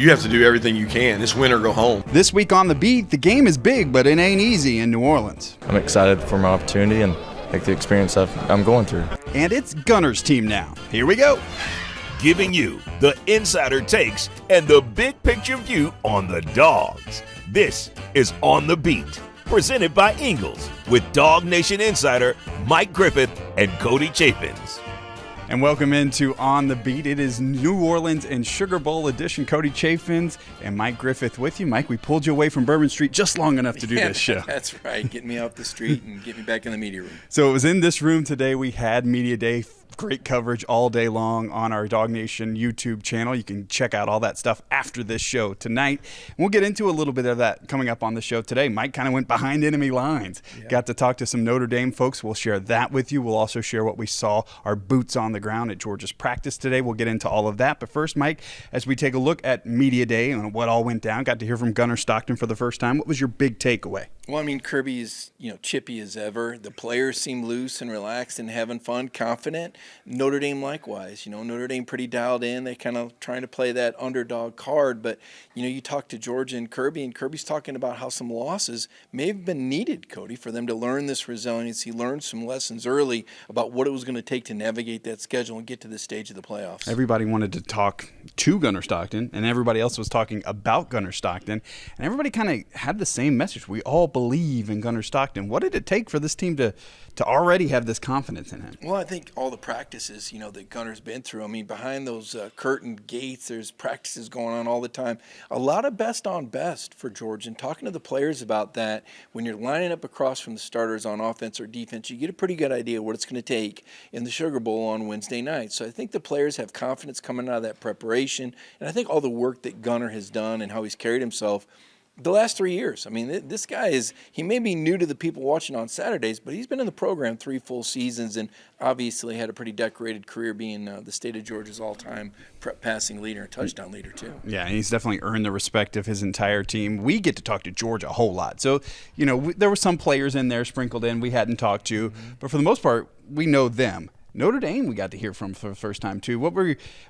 You have to do everything you can. It's win or go home. This week on The Beat, the game is big, but it ain't easy in New Orleans. I'm excited for my opportunity and like the experience I'm going through. And it's Gunner's team now. Here we go. Giving you the insider takes and the big picture view on the Dawgs. This is On the Beat, presented by Ingles with DawgNation insider Mike Griffith and Cody Chaffins. And welcome into On the Beat. It is New Orleans and Sugar Bowl edition. Cody Chaffins and Mike Griffith with you. Mike, we pulled you away from Bourbon Street just long enough to do this show. That's right. Get me off the street and get me back in the media room. So it was in this room today. We had Media Day. Great coverage all day long on our DawgNation YouTube channel. You can check out all that stuff after this show tonight. And we'll get into a little bit of that coming up on the show today. Mike kind of went behind enemy lines. Yeah. Got to talk to some Notre Dame folks. We'll share that with you. We'll also share what we saw, our boots on the ground at Georgia's practice today. We'll get into all of that. But first, Mike, as we take a look at Media Day and what all went down, got to hear from Gunner Stockton for the first time. What was your big takeaway? Well, I mean, Kirby is, chippy as ever. The players seem loose and relaxed and having fun, confident. Notre Dame likewise. Notre Dame pretty dialed in. They kind of trying to play that underdog card. But, you talk to Georgia and Kirby's talking about how some losses may have been needed, Cody, for them to learn this resiliency, learn some lessons early about what it was going to take to navigate that schedule and get to this stage of the playoffs. Everybody wanted to talk to Gunner Stockton, and everybody else was talking about Gunner Stockton. And everybody kind of had the same message. We all believe in Gunner Stockton. What did it take for this team to already have this confidence in him? Well, I think all the practices, that Gunner's been through. I mean, behind those curtain gates, there's practices going on all the time. A lot of best on best for Georgia. And talking to the players about that, when you're lining up across from the starters on offense or defense, you get a pretty good idea what it's going to take in the Sugar Bowl on Wednesday night. So I think the players have confidence coming out of that preparation. And I think all the work that Gunner has done and how he's carried himself the last 3 years. I mean, this guy he may be new to the people watching on Saturdays, but he's been in the program 3 full seasons and obviously had a pretty decorated career being the state of Georgia's all-time prep passing leader and touchdown leader, too. Yeah, and he's definitely earned the respect of his entire team. We get to talk to Georgia a whole lot. So, there were some players in there sprinkled in we hadn't talked to, but for the most part, we know them. Notre Dame we got to hear from for the first time, too.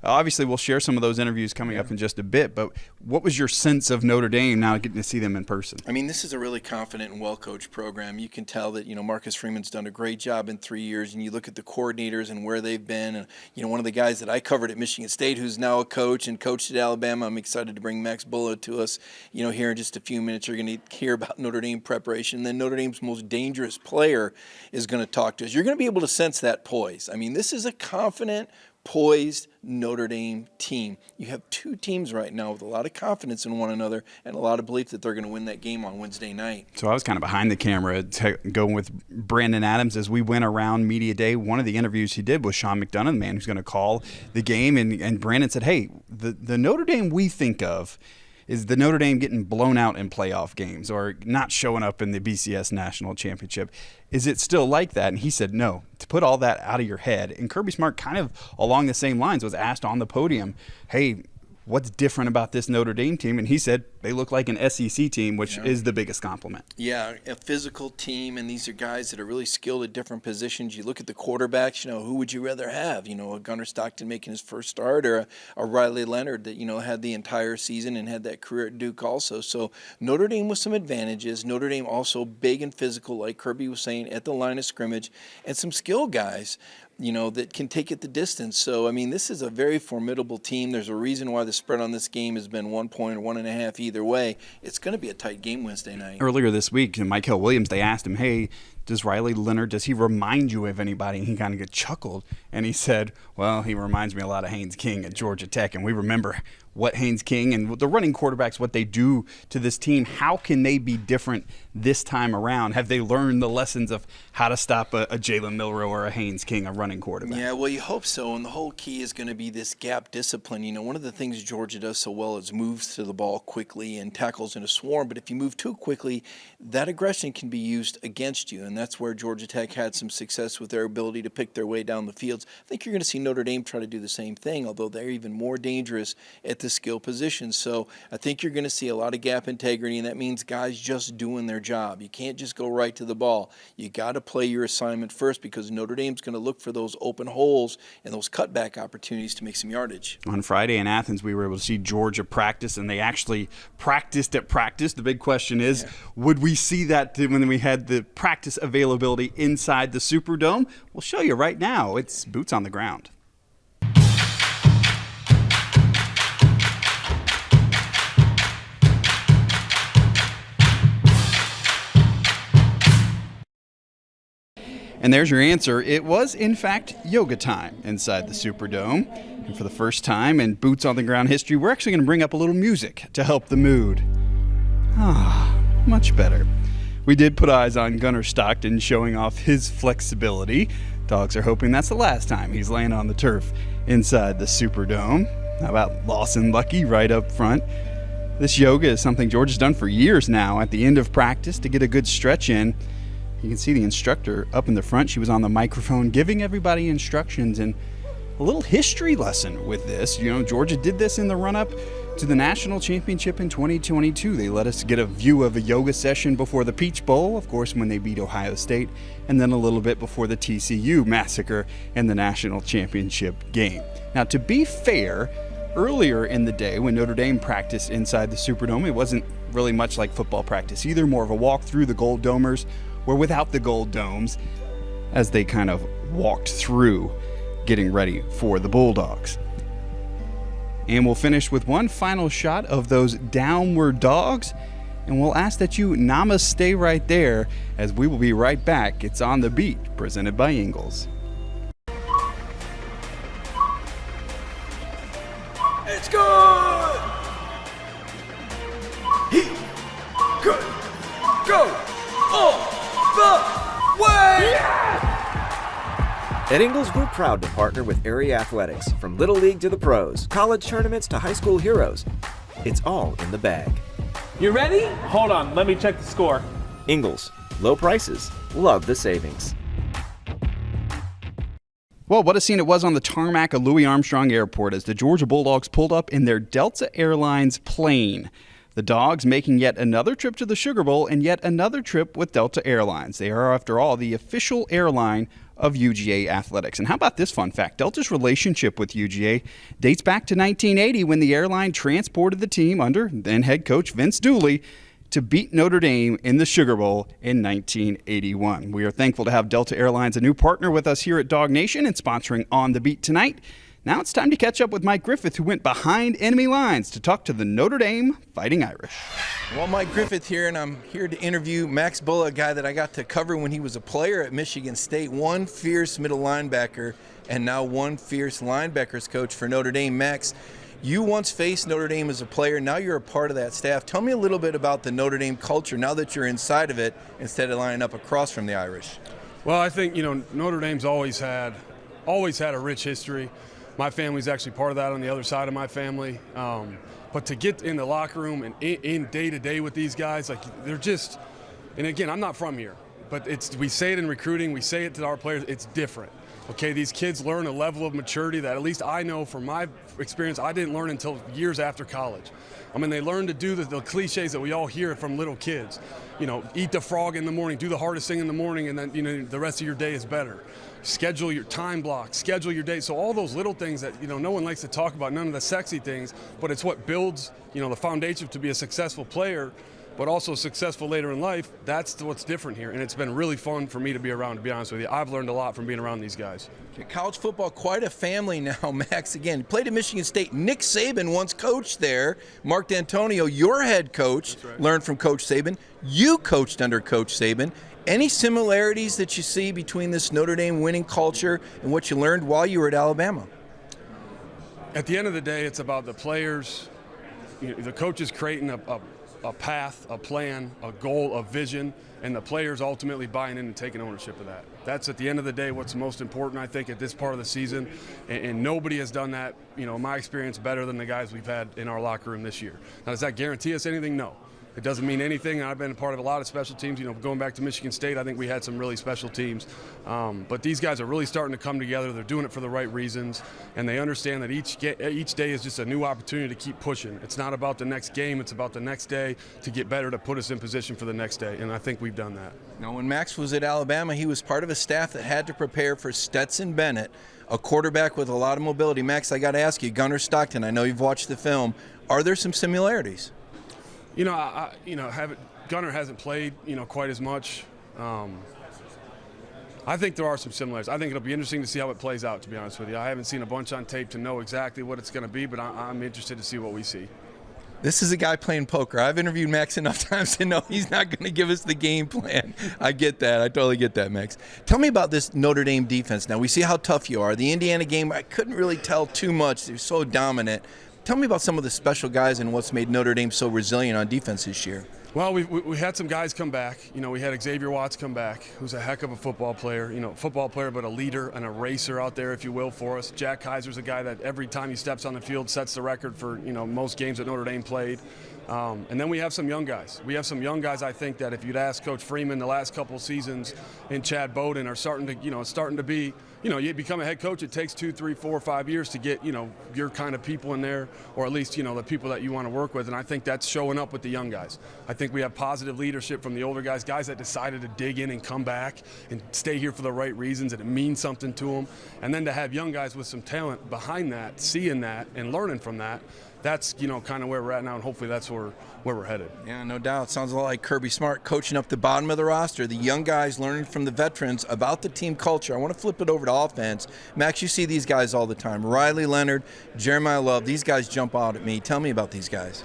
Obviously, we'll share some of those interviews coming up in just a bit, but what was your sense of Notre Dame now getting to see them in person? I mean, this is a really confident and well-coached program. You can tell that, Marcus Freeman's done a great job in 3 years, and you look at the coordinators and where they've been. And, one of the guys that I covered at Michigan State who's now a coach and coached at Alabama, I'm excited to bring Max Bullough to us, here in just a few minutes. You're going to hear about Notre Dame preparation. And then Notre Dame's most dangerous player is going to talk to us. You're going to be able to sense that poise. I mean, this is a confident, poised Notre Dame team. You have two teams right now with a lot of confidence in one another and a lot of belief that they're going to win that game on Wednesday night. So I was kind of behind the camera going with Brandon Adams as we went around Media Day. One of the interviews he did was Sean McDonough, the man who's going to call the game. And Brandon said, hey, the Notre Dame we think of is the Notre Dame getting blown out in playoff games or not showing up in the BCS National Championship. Is it still like that? And he said, no, to put all that out of your head. And Kirby Smart kind of along the same lines was asked on the podium, hey, what's different about this Notre Dame team? And he said they look like an SEC team, which is the biggest compliment. Yeah, a physical team, and these are guys that are really skilled at different positions. You look at the quarterbacks, who would you rather have? A Gunner Stockton making his first start or a Riley Leonard that, had the entire season and had that career at Duke also. So Notre Dame with some advantages. Notre Dame also big and physical, like Kirby was saying, at the line of scrimmage, and some skilled guys that can take it the distance. So, I mean, this is a very formidable team. There's a reason why the spread on this game has been 1 point or 1.5 either way. It's going to be a tight game Wednesday night. Earlier this week, Michael Williams, they asked him, hey, does Riley Leonard, does he remind you of anybody? And he kind of chuckled, and he said, well, he reminds me a lot of Haynes King at Georgia Tech, and we remember what Haynes King and the running quarterbacks, what they do to this team. How can they be different this time around? Have they learned the lessons of how to stop a Jalen Milroe or a Haynes King, a running quarterback? Yeah, well, you hope so, and the whole key is going to be this gap discipline. One of the things Georgia does so well is moves to the ball quickly and tackles in a swarm, but if you move too quickly, that aggression can be used against you, and that's where Georgia Tech had some success with their ability to pick their way down the fields. I think you're going to see Notre Dame try to do the same thing, although they're even more dangerous at the the skill positions. So I think you're going to see a lot of gap integrity, and that means guys just doing their job. You can't just go right to the ball. You got to play your assignment first, because Notre Dame's going to look for those open holes and those cutback opportunities to make some yardage. On Friday in Athens, we were able to see Georgia practice, and they actually practiced at practice. The big question is, would we see that when we had the practice availability inside the Superdome? We'll show you right now. It's boots on the ground. And there's your answer. It was, in fact, yoga time inside the Superdome. And for the first time in Boots on the Ground history, we're actually going to bring up a little music to help the mood. Much better. We did put eyes on Gunner Stockton showing off his flexibility. Dogs are hoping that's the last time he's laying on the turf inside the Superdome. How about Lawson Lucky right up front? This yoga is something Georgia's done for years now at the end of practice to get a good stretch in. You can see the instructor up in the front. She was on the microphone giving everybody instructions and a little history lesson with this. You know, Georgia did this in the run-up to the national championship in 2022. They let us get a view of a yoga session before the Peach Bowl, of course, when they beat Ohio State, and then a little bit before the TCU massacre and the national championship game. Now, to be fair, earlier in the day when Notre Dame practiced inside the Superdome, it wasn't really much like football practice either, more of a walk through the Gold Domers, were without the gold domes as they kind of walked through getting ready for the Bulldogs. And we'll finish with one final shot of those downward dogs, and we'll ask that you namaste right there as we will be right back. It's On the Beat, presented by Ingles. It's good! He could go all the way! At Ingles, we're proud to partner with area athletics, from Little League to the pros, college tournaments to high school heroes. It's all in the bag. You ready? Hold on, let me check the score. Ingles, low prices, love the savings. Well, what a scene it was on the tarmac of Louis Armstrong Airport as the Georgia Bulldogs pulled up in their Delta Airlines plane. The Dogs making yet another trip to the Sugar Bowl and yet another trip with Delta Airlines. They are, after all, the official airline of UGA athletics. And how about this fun fact? Delta's relationship with UGA dates back to 1980 when the airline transported the team under then head coach Vince Dooley to beat Notre Dame in the Sugar Bowl in 1981. We are thankful to have Delta Airlines, a new partner with us here at DawgNation and sponsoring On the Beat tonight. Now it's time to catch up with Mike Griffith, who went behind enemy lines to talk to the Notre Dame Fighting Irish. Well, Mike Griffith here, and I'm here to interview Max Bulla, a guy that I got to cover when he was a player at Michigan State, one fierce middle linebacker, and now one fierce linebackers coach for Notre Dame. Max, you once faced Notre Dame as a player. Now you're a part of that staff. Tell me a little bit about the Notre Dame culture now that you're inside of it instead of lining up across from the Irish. Well, I think, Notre Dame's always had a rich history. My family's actually part of that on the other side of my family. But to get in the locker room and in day-to-day with these guys, like they're just – and again, I'm not from here, but we say it in recruiting, we say it to our players, it's different. Okay, these kids learn a level of maturity that at least I know from my experience I didn't learn until years after college. I mean, they learn to do the cliches that we all hear from little kids. Eat the frog in the morning, do the hardest thing in the morning, and then the rest of your day is better. Schedule your time block, schedule your day. So all those little things that no one likes to talk about, none of the sexy things, but it's what builds the foundation to be a successful player, but also successful later in life. That's what's different here, and it's been really fun for me to be around, to be honest with you. I've learned a lot from being around these guys. College football, quite a family now, Max. Again, played at Michigan State. Nick Saban once coached there. Mark D'Antonio, your head coach, learned from Coach Saban. You coached under Coach Saban. Any similarities that you see between this Notre Dame winning culture and what you learned while you were at Alabama? At the end of the day, it's about the players. The coaches creating a path, a plan, a goal, a vision, and the players ultimately buying in and taking ownership of that. That's, at the end of the day, what's most important, I think, at this part of the season. And nobody has done that, in my experience, better than the guys we've had in our locker room this year. Now, does that guarantee us anything? No. It doesn't mean anything. I've been a part of a lot of special teams. Going back to Michigan State, I think we had some really special teams. But these guys are really starting to come together. They're doing it for the right reasons, and they understand that each day is just a new opportunity to keep pushing. It's not about the next game. It's about the next day to get better, to put us in position for the next day, and I think we've done that. Now, when Max was at Alabama, he was part of a staff that had to prepare for Stetson Bennett, a quarterback with a lot of mobility. Max, I got to ask you, Gunner Stockton, I know you've watched the film. Are there some similarities? Gunner hasn't played, quite as much. I think there are some similarities. I think it'll be interesting to see how it plays out, to be honest with you. I haven't seen a bunch on tape to know exactly what it's going to be, but I'm interested to see what we see. This is a guy playing poker. I've interviewed Max enough times to know he's not going to give us the game plan. I get that. I totally get that, Max. Tell me about this Notre Dame defense now. We see how tough you are. The Indiana game, I couldn't really tell too much. They're so dominant. Tell me about some of the special guys and what's made Notre Dame so resilient on defense this year. Well, we had some guys come back. We had Xavier Watts come back, who's a heck of a football player. Football player, but a leader and a racer out there, if you will, for us. Jack Kaiser's a guy that every time he steps on the field sets the record for most games that Notre Dame played. And then we have some young guys. I think that if you'd ask Coach Freeman the last couple of seasons and Chad Bowden are starting to be, you become a head coach, it takes 2, 3, 4, 5 years to get, your kind of people in there, or at least, the people that you want to work with. And I think that's showing up with the young guys. I think we have positive leadership from the older guys that decided to dig in and come back and stay here for the right reasons, and it means something to them. And then to have young guys with some talent behind that, seeing that and learning from that, that's, kind of where we're at now, and hopefully that's where we're headed. Yeah, no doubt. Sounds a lot like Kirby Smart coaching up the bottom of the roster, the young guys learning from the veterans about the team culture. I want to flip it over to offense. Max, you see these guys all the time. Riley Leonard, Jeremiah Love, these guys jump out at me. Tell me about these guys.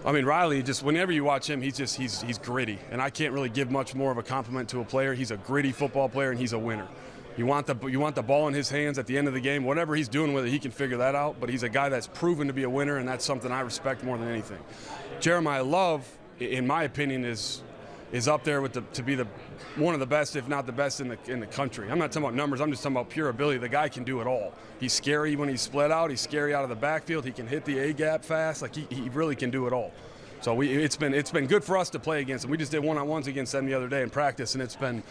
I mean, Riley, just whenever you watch him, he's gritty, and I can't really give much more of a compliment to a player. He's a gritty football player, and he's a winner. You want the ball in his hands at the end of the game. Whatever he's doing with it, he can figure that out. But he's a guy that's proven to be a winner, and that's something I respect more than anything. Jeremiah Love, in my opinion, is up there with to be one of the best, if not the best, in the country. I'm not talking about numbers. I'm just talking about pure ability. The guy can do it all. He's scary when he's split out. He's scary out of the backfield. He can hit the A gap fast. Like he really can do it all. So it's been good for us to play against him. We just did one-on-ones against them the other day in practice, and it's been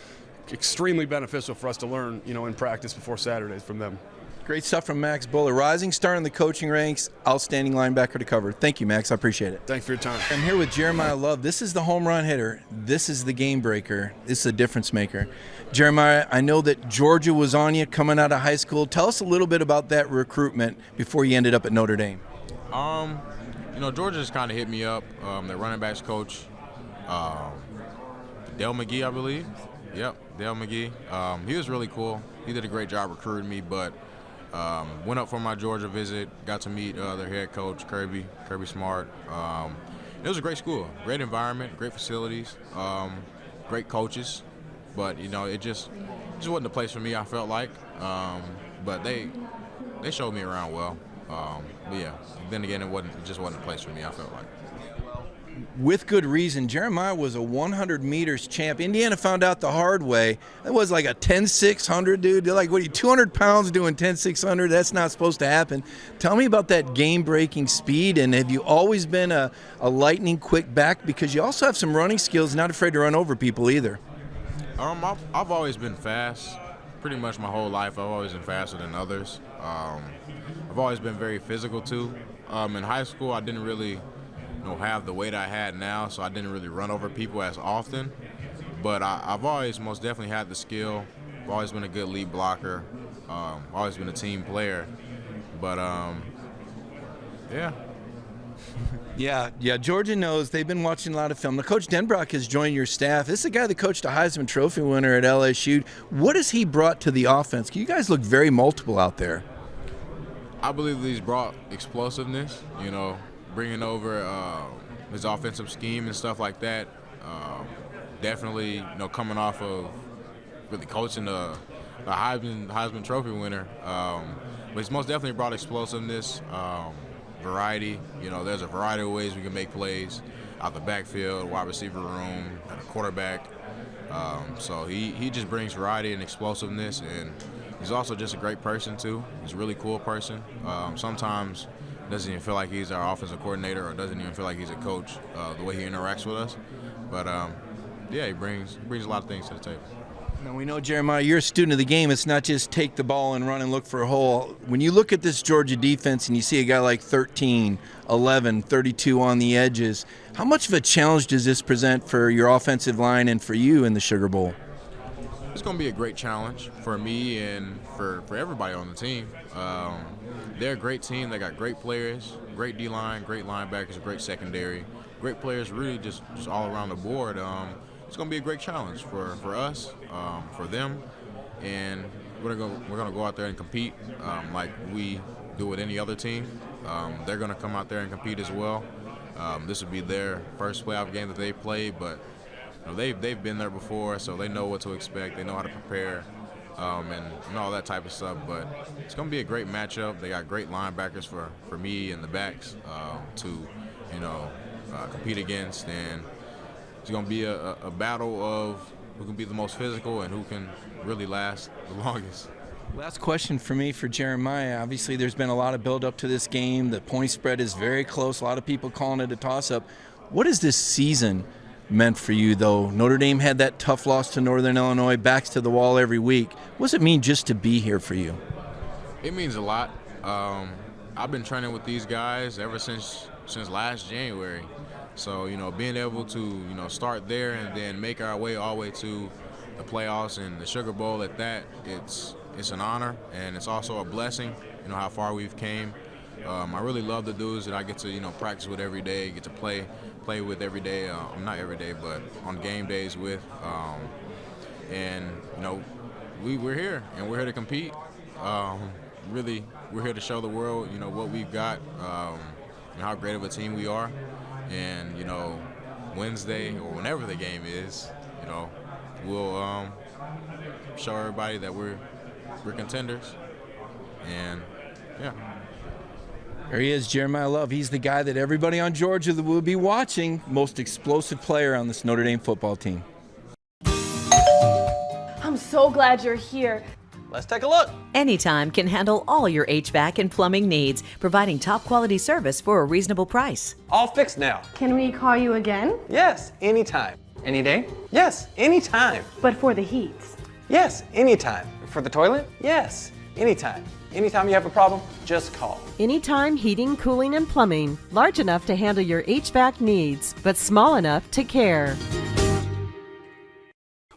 extremely beneficial for us to learn, in practice before Saturdays from them. Great stuff from Max Buller. Rising star in the coaching ranks, outstanding linebacker to cover. Thank you, Max. I appreciate it. Thanks for your time. I'm here with Jeremiah Love. This is the home run hitter. This is the game breaker. This is a difference maker. Jeremiah, I know that Georgia was on you coming out of high school. Tell us a little bit about that recruitment before you ended up at Notre Dame. Georgia just kind of hit me up. Their running backs coach, Dale McGee, I believe. Yep, Dale McGee. He was really cool. He did a great job recruiting me, but went up for my Georgia visit, got to meet their head coach, Kirby Smart. It was a great school, great environment, great facilities, great coaches, but, it just wasn't the place for me, I felt like. But they showed me around well. But yeah, then again, it just wasn't a place for me, I felt like. With good reason. Jeremiah was a 100 meters champ. Indiana found out the hard way. It was like a 10-600, dude. They're like, what are you, 200 pounds doing 10-600? That's not supposed to happen. Tell me about that game-breaking speed, and have you always been a lightning quick back? Because you also have some running skills, not afraid to run over people either. I've always been fast. Pretty much my whole life, I've always been faster than others. I've always been very physical, too. In high school, I didn't really have the weight I had now, so I didn't really run over people as often. But I've always most definitely had the skill. I've always been a good lead blocker. Always been a team player. But yeah. Yeah, Georgia knows. They've been watching a lot of film. Now, Coach Denbrock has joined your staff. This is the guy that coached a Heisman Trophy winner at LSU. What has he brought to the offense? You guys look very multiple out there. I believe he's brought explosiveness, bringing over his offensive scheme and stuff like that. Definitely, coming off of really coaching the Heisman Trophy winner. But he's most definitely brought explosiveness, variety. There's a variety of ways we can make plays out the backfield, wide receiver room, at a quarterback. So he just brings variety and explosiveness, and he's also just a great person too. He's a really cool person. Sometimes doesn't even feel like he's our offensive coordinator or doesn't even feel like he's a coach, the way he interacts with us. But, yeah, he brings a lot of things to the table. Now, we know, Jeremiah, you're a student of the game. It's not just take the ball and run and look for a hole. When you look at this Georgia defense and you see a guy like 13, 11, 32 on the edges, how much of a challenge does this present for your offensive line and for you in the Sugar Bowl? It's going to be a great challenge for me and for everybody on the team. They're a great team. They got great players, great D-line, great linebackers, great secondary, great players really just all around the board. It's going to be a great challenge for us, for them, and we're going to go out there and compete like we do with any other team. They're going to come out there and compete as well. This will be their first playoff game that they play, but they've been there before, so they know what to expect. They know how to prepare and all that type of stuff. But it's going to be a great matchup. They got great linebackers for me and the backs to compete against, and it's going to be a battle of who can be the most physical and who can really last the longest. Last question for me for Jeremiah. Obviously, there's been a lot of build-up to this game. The point spread is very close. A lot of people calling it a toss-up. What has this season meant for you, though? Notre Dame had that tough loss to Northern Illinois, backs to the wall every week. What does it mean just to be here for you? It means a lot. I've been training with these guys ever since last January. So, being able to, start there and then make our way all the way to the playoffs and the Sugar Bowl at that, it's an honor, and it's also a blessing, how far we've came. I really love the dudes that I get to, practice with every day, get to play with every day. Not every day, but on game days with. And, we're here, and we're here to compete. Really, we're here to show the world, what we've got, and how great of a team we are. And, Wednesday or whenever the game is, we'll show everybody that we're contenders. And, yeah. There he is, Jeremiah Love. He's the guy that everybody on Georgia will be watching. Most explosive player on this Notre Dame football team. I'm so glad you're here. Let's take a look. Anytime can handle all your HVAC and plumbing needs, providing top quality service for a reasonable price. All fixed now. Can we call you again? Yes, anytime. Any day? Yes, anytime. But for the heat? Yes, anytime. For the toilet? Yes, anytime. Anytime you have a problem, just call. Anytime Heating, Cooling, and Plumbing. Large enough to handle your HVAC needs, but small enough to care.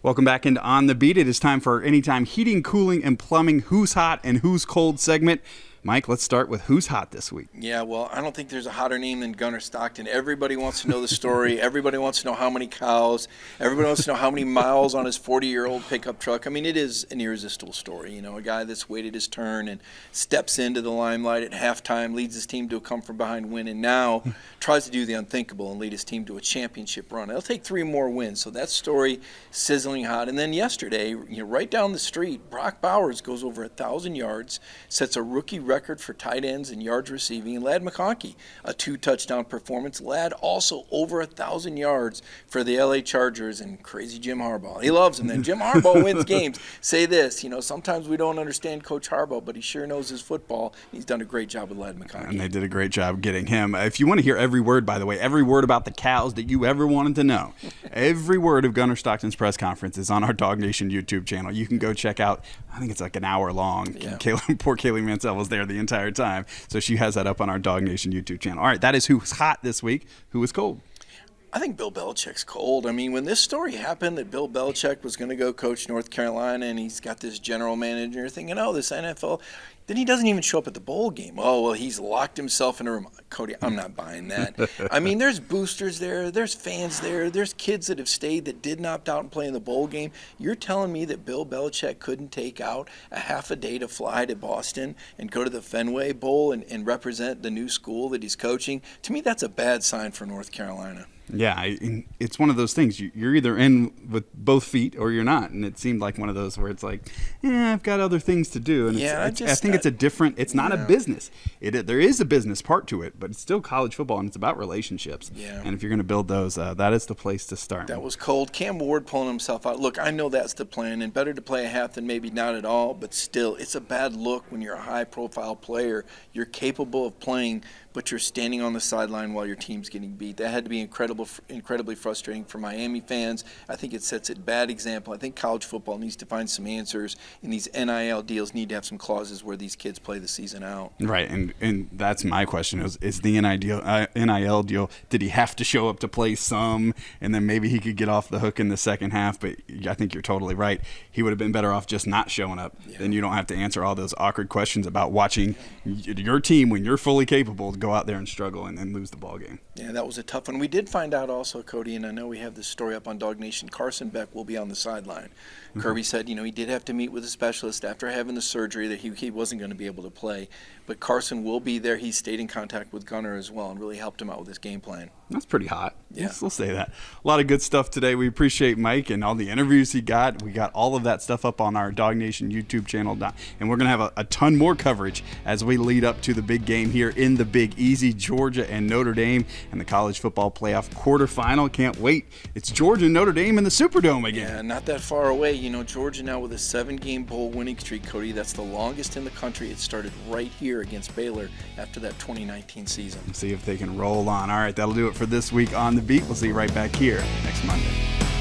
Welcome back into On the Beat. It is time for our Anytime Heating, Cooling, and Plumbing Who's Hot and Who's Cold segment. Mike, let's start with who's hot this week. Yeah, well, I don't think there's a hotter name than Gunner Stockton. Everybody wants to know the story. Everybody wants to know how many cows. Everybody wants to know how many miles on his 40-year-old pickup truck. I mean, it is an irresistible story. A guy that's waited his turn and steps into the limelight at halftime, leads his team to a come-from-behind win, and now tries to do the unthinkable and lead his team to a championship run. It'll take 3 more wins, so that story sizzling hot. And then yesterday, right down the street, Brock Bowers goes over 1,000 yards, sets a rookie record for tight ends and yards receiving, and Ladd McConkey, a 2-touchdown performance. Ladd also over 1,000 yards for the LA Chargers, and crazy Jim Harbaugh. He loves him. Then Jim Harbaugh wins games. Say this, sometimes we don't understand Coach Harbaugh, but he sure knows his football. He's done a great job with Ladd McConkey. And they did a great job getting him. If you want to hear every word, by the way, every word about the cows that you ever wanted to know, every word of Gunner Stockton's press conference is on our DawgNation YouTube channel. You can go check out, I think it's like an hour long. Yeah. Poor Kaylee Mansell was there the entire time. So she has that up on our DawgNation YouTube channel. All right, that is who's hot this week. Who is cold? I think Bill Belichick's cold. I mean, when this story happened that Bill Belichick was going to go coach North Carolina and he's got this general manager thinking, this NFL, then he doesn't even show up at the bowl game. Oh, well, he's locked himself in a room. Cody, I'm not buying that. I mean, there's boosters there. There's fans there. There's kids that have stayed that didn't opt out and play in the bowl game. You're telling me that Bill Belichick couldn't take out a half a day to fly to Boston and go to the Fenway Bowl and represent the new school that he's coaching? To me, that's a bad sign for North Carolina. Yeah, it's one of those things. You're either in with both feet or you're not. And it seemed like one of those where it's like, I've got other things to do. And I think it's a different, it's not a business. There is a business part to it, but it's still college football and it's about relationships. Yeah. And if you're going to build those, that is the place to start. That was cold. Cam Ward pulling himself out. Look, I know that's the plan, and better to play a half than maybe not at all, but still, it's a bad look when you're a high-profile player. You're capable of playing but you're standing on the sideline while your team's getting beat. That had to be incredibly frustrating for Miami fans. I think it sets a bad example. I think college football needs to find some answers, and these NIL deals need to have some clauses where these kids play the season out. Right, and that's my question is the NIL deal, did he have to show up to play some, and then maybe he could get off the hook in the second half? But I think you're totally right. He would have been better off just not showing up. Yeah. Then you don't have to answer all those awkward questions about watching your team when you're fully capable to go out there and struggle and then lose the ball game. Yeah, that was a tough one. We did find out also, Cody, and I know we have this story up on DawgNation, Carson Beck will be on the sideline. Mm-hmm. Kirby said, he did have to meet with a specialist after having the surgery that he wasn't going to be able to play. But Carson will be there. He stayed in contact with Gunner as well and really helped him out with his game plan. That's pretty hot. Yeah. We'll say that. A lot of good stuff today. We appreciate Mike and all the interviews he got. We got all of that stuff up on our DawgNation YouTube channel. And we're going to have a ton more coverage as we lead up to the big game here in the Big Easy, Georgia and Notre Dame and the college football playoff quarterfinal. Can't wait. It's Georgia and Notre Dame in the Superdome again. Yeah, not that far away. Georgia now with a 7-game bowl winning streak, Cody. That's the longest in the country. It started right here against Baylor after that 2019 season. Let's see if they can roll on. All right, that'll do it for this week on The Beat. We'll see you right back here next Monday.